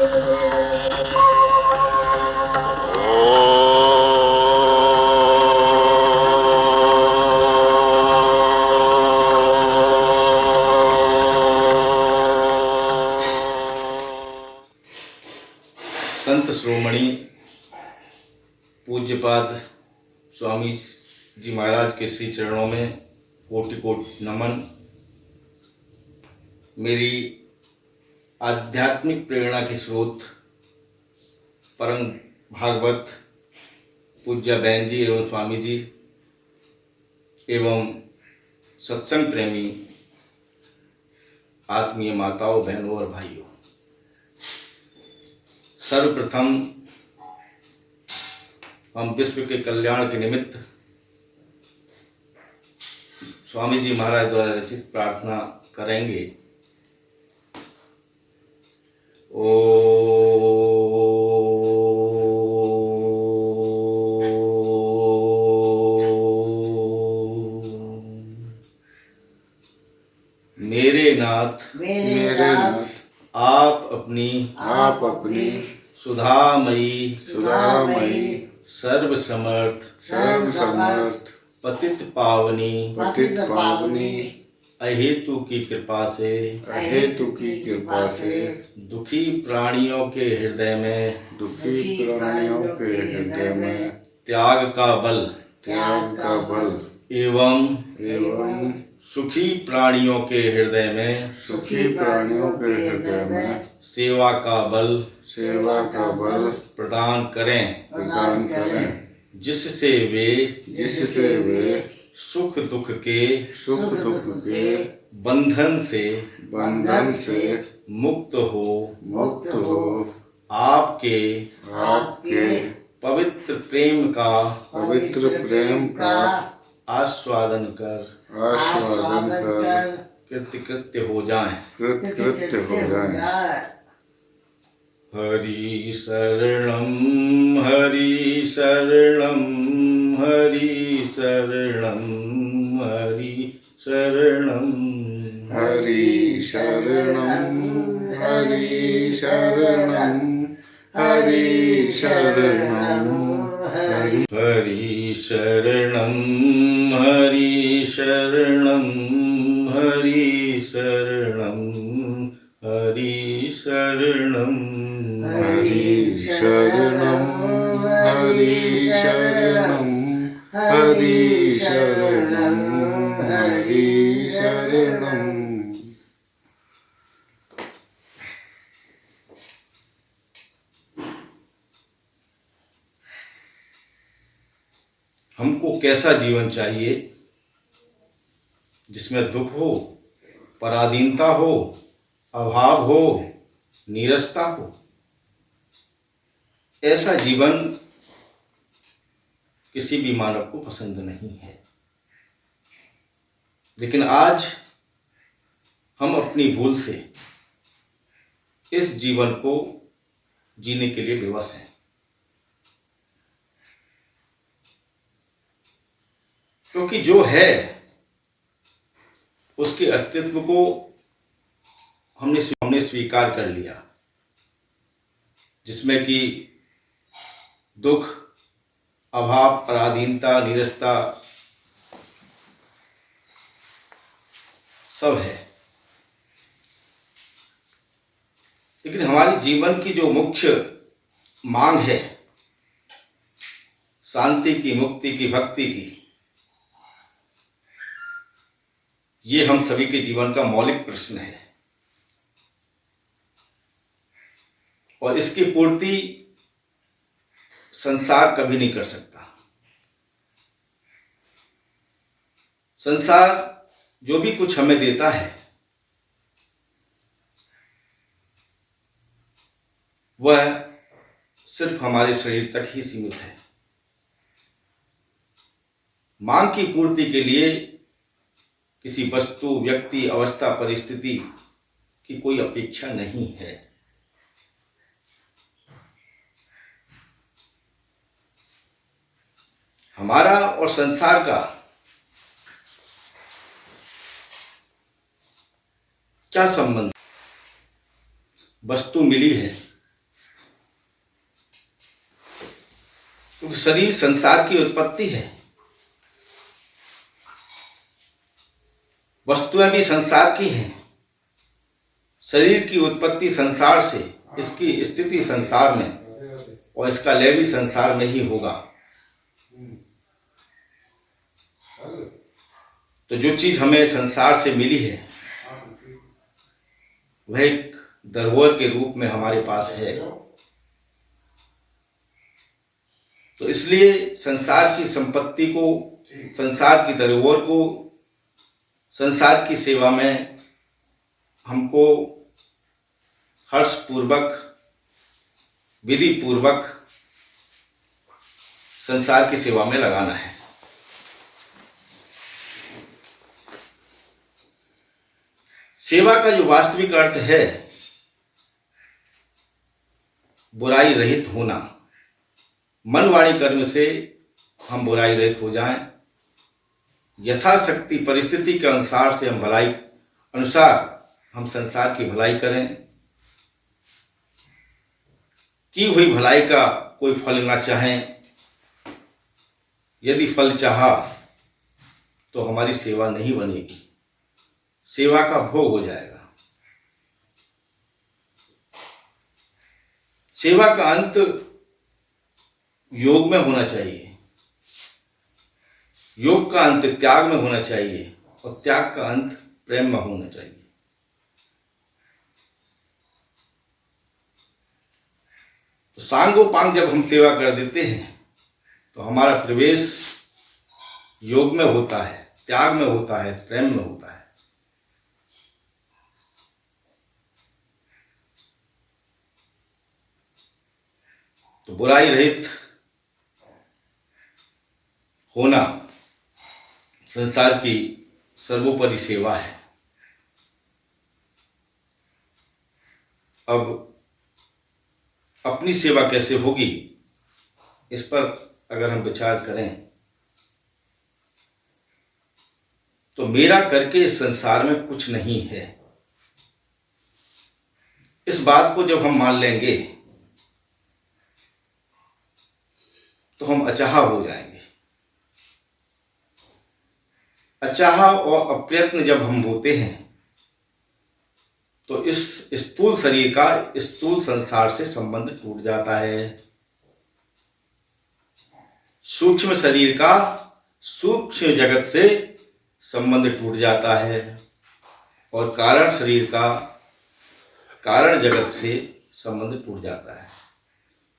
संत श्रोमणी पूज्यपाद स्वामी जी महाराज के श्री चरणों में कोटि कोटि नमन। मेरी आध्यात्मिक प्रेरणा के स्रोत परम भागवत पूज्य बहन जी एवं स्वामी जी एवं सत्संग प्रेमी आत्मीय माताओं, बहनों और भाइयों, सर्वप्रथम हम विश्व के कल्याण के निमित्त स्वामी जी महाराज द्वारा रचित प्रार्थना करेंगे। मेरे नाथ आप अपनी सुधामयी सर्वसमर्थ पतित पावनी अहेतु की कृपा से दुखी प्राणियों के हृदय में त्याग का बल एवं सुखी प्राणियों के हृदय में सेवा का बल प्रदान करें, जिससे वे सुख दुख के बंधन से मुक्त हो आपके पवित्र प्रेम का आस्वादन कर कृत्य हो जाएं। हरि शरणम हरि शरणम हरि शरणम हरि शरणम हरि शरणम हरि शरणम हरि शरणम हरि शरणम हरि शरणम हरि शरणम हरि शरणम हरि शरणम हरि शरणम हरि शरणम हरि शरणम। हमको कैसा जीवन चाहिए जिसमें दुख हो, पराधीनता हो, अभाव हो, नीरसता हो? ऐसा जीवन किसी भी मानव को पसंद नहीं है। लेकिन आज हम अपनी भूल से इस जीवन को जीने के लिए विवश हैं। क्योंकि जो है उसके अस्तित्व को हमने स्वीकार कर लिया, जिसमें कि दुख, अभाव, पराधीनता, नीरसता सब है। लेकिन हमारी जीवन की जो मुख्य मांग है, शांति की, मुक्ति की, भक्ति की, ये हम सभी के जीवन का मौलिक प्रश्न है। और इसकी पूर्ति संसार कभी नहीं कर सकता। संसार जो भी कुछ हमें देता है वह सिर्फ हमारे शरीर तक ही सीमित है। मांग की पूर्ति के लिए किसी वस्तु, व्यक्ति, अवस्था, परिस्थिति की कोई अपेक्षा नहीं है। हमारा और संसार का क्या संबंध? वस्तु मिली है, क्योंकि शरीर संसार की उत्पत्ति है, वस्तुएं भी संसार की हैं। शरीर की उत्पत्ति संसार से, इसकी स्थिति संसार में और इसका लय भी संसार में ही होगा। तो जो चीज हमें संसार से मिली है वह एक धरोहर के रूप में हमारे पास है। तो इसलिए संसार की संपत्ति को, संसार की धरोहर को, संसार की सेवा में हमको हर्षपूर्वक, विधि पूर्वक संसार की सेवा में लगाना है। सेवा का जो वास्तविक अर्थ है बुराई रहित होना। मन वाणी कर्म से हम बुराई रहित हो जाएं, यथाशक्ति परिस्थिति के अनुसार से हम भलाई अनुसार हम संसार की भलाई करें। की हुई भलाई का कोई फल ना चाहें। यदि फल चाहा तो हमारी सेवा नहीं बनेगी, सेवा का भोग हो जाएगा। सेवा का अंत योग में होना चाहिए, योग का अंत त्याग में होना चाहिए और त्याग का अंत प्रेम में होना चाहिए। तो सांगोपांग जब हम सेवा कर देते हैं तो हमारा प्रवेश योग में होता है, त्याग में होता है, प्रेम में होता है। तो बुराई रहित होना संसार की सर्वोपरि सेवा है। अब अपनी सेवा कैसे होगी, इस पर अगर हम विचार करें तो मेरा करके इस संसार में कुछ नहीं है। इस बात को जब हम मान लेंगे तो हम अचाहा हो जाएंगे। अचाहा और अप्रयत्न जब हम होते हैं तो इस स्थूल शरीर का स्थूल संसार से संबंध टूट जाता है। सूक्ष्म शरीर का सूक्ष्म जगत से संबंध टूट जाता है और कारण शरीर का कारण जगत से संबंध टूट जाता है।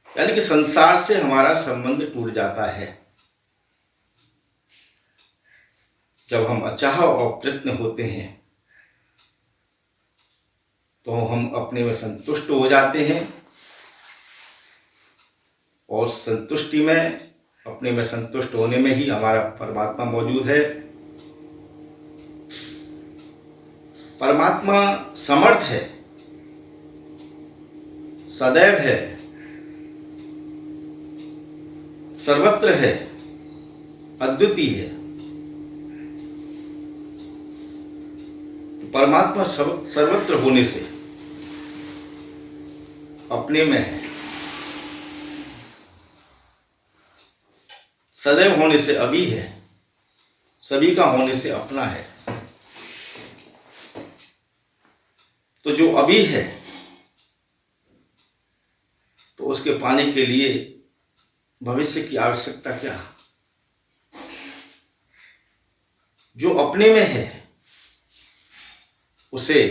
यानी कि संसार से हमारा संबंध टूट जाता है। जब हम अचाह और प्रयत्न होते हैं तो हम अपने में संतुष्ट हो जाते हैं और संतुष्टि में, अपने में संतुष्ट होने में ही हमारा परमात्मा मौजूद है। परमात्मा समर्थ है, सदैव है, सर्वत्र है, अद्वितीय है। परमात्मा सर्वत्र होने से अपने में है, सदैव होने से अभी है, सभी का होने से अपना है। तो जो अभी है तो उसके पाने के लिए भविष्य की आवश्यकता क्या? जो अपने में है उसे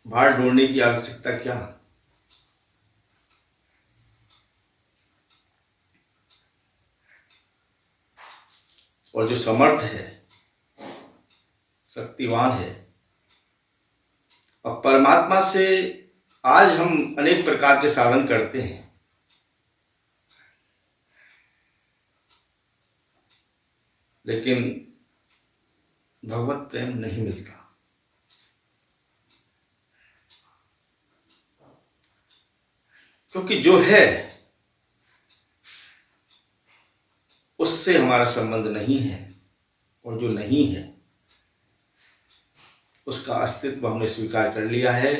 बाहर ढूंढने की आवश्यकता क्या? और जो समर्थ है, शक्तिवान है, अब परमात्मा से आज हम अनेक प्रकार के साधन करते हैं, लेकिन भगवत प्रेम नहीं मिलता। क्योंकि जो है उससे हमारा संबंध नहीं है और जो नहीं है उसका अस्तित्व हमने स्वीकार कर लिया है।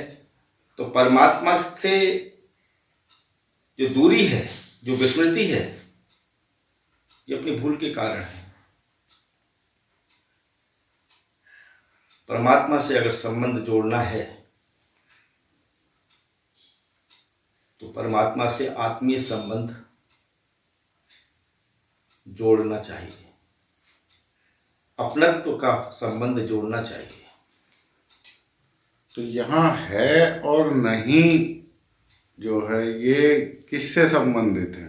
तो परमात्मा से जो दूरी है, जो विस्मृति है, ये अपनी भूल के कारण है। परमात्मा से अगर संबंध जोड़ना है तो परमात्मा से आत्मीय संबंध जोड़ना चाहिए, अपनत्व का संबंध जोड़ना चाहिए। तो यहाँ है और नहीं जो है ये किससे संबंधित है?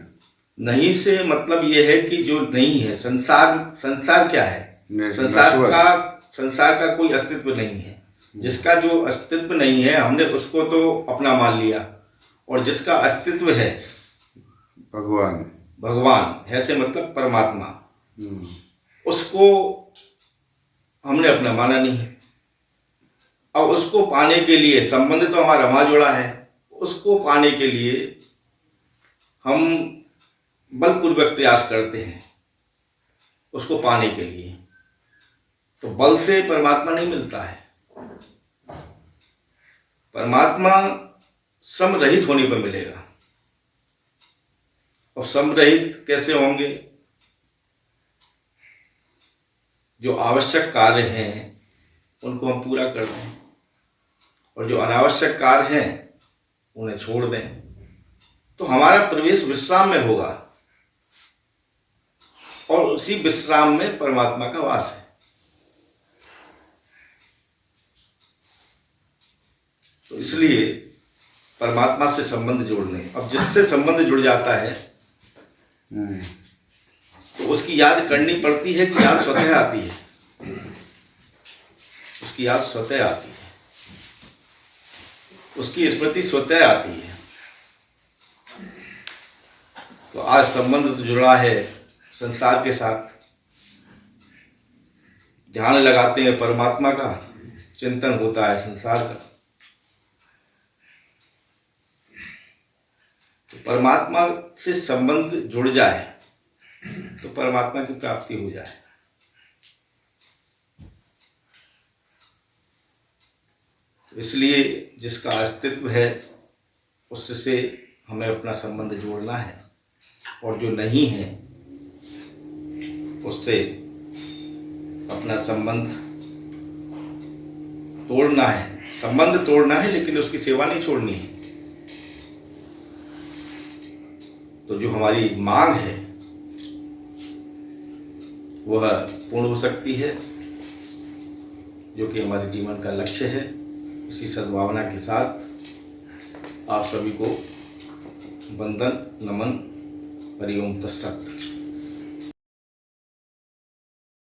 नहीं से मतलब ये है कि जो नहीं है, संसार क्या है? नश्वर। संसार का कोई अस्तित्व नहीं है। जिसका जो अस्तित्व नहीं है हमने उसको तो अपना मान लिया, और जिसका अस्तित्व है भगवान है से मतलब परमात्मा, उसको हमने अपना माना नहीं है। अब उसको पाने के लिए संबंध तो हमारा वहां जुड़ा है, उसको पाने के लिए हम बलपूर्वक प्रयास करते हैं उसको पाने के लिए। तो बल से परमात्मा नहीं मिलता है। परमात्मा समरहित होने पर मिलेगा। और समरहित कैसे होंगे? जो आवश्यक कार्य हैं उनको हम पूरा कर दें, और जो अनावश्यक कार्य हैं उन्हें छोड़ दें, तो हमारा प्रवेश विश्राम में होगा, और उसी विश्राम में परमात्मा का वास है। तो इसलिए परमात्मा से संबंध जोड़ने, अब जिससे संबंध जुड़ जाता है तो उसकी याद करनी पड़ती है कि याद स्वतः आती है, उसकी याद स्वतः आती है, उसकी स्मृति स्वतः आती है। तो आज संबंध तो जुड़ा है संसार के साथ, ध्यान लगाते हैं परमात्मा का, चिंतन होता है संसार का। तो परमात्मा से संबंध जुड़ जाए तो परमात्मा की प्राप्ति हो जाए। तो इसलिए जिसका अस्तित्व है उससे हमें अपना संबंध जोड़ना है, और जो नहीं है उससे अपना संबंध तोड़ना है। संबंध तोड़ना है लेकिन उसकी सेवा नहीं छोड़नी है। तो जो हमारी मांग है वह पूर्ण हो सकती है, जो कि हमारे जीवन का लक्ष्य है। इसी सद्भावना के साथ आप सभी को वंदन, नमन, हरि ओम तत्सत।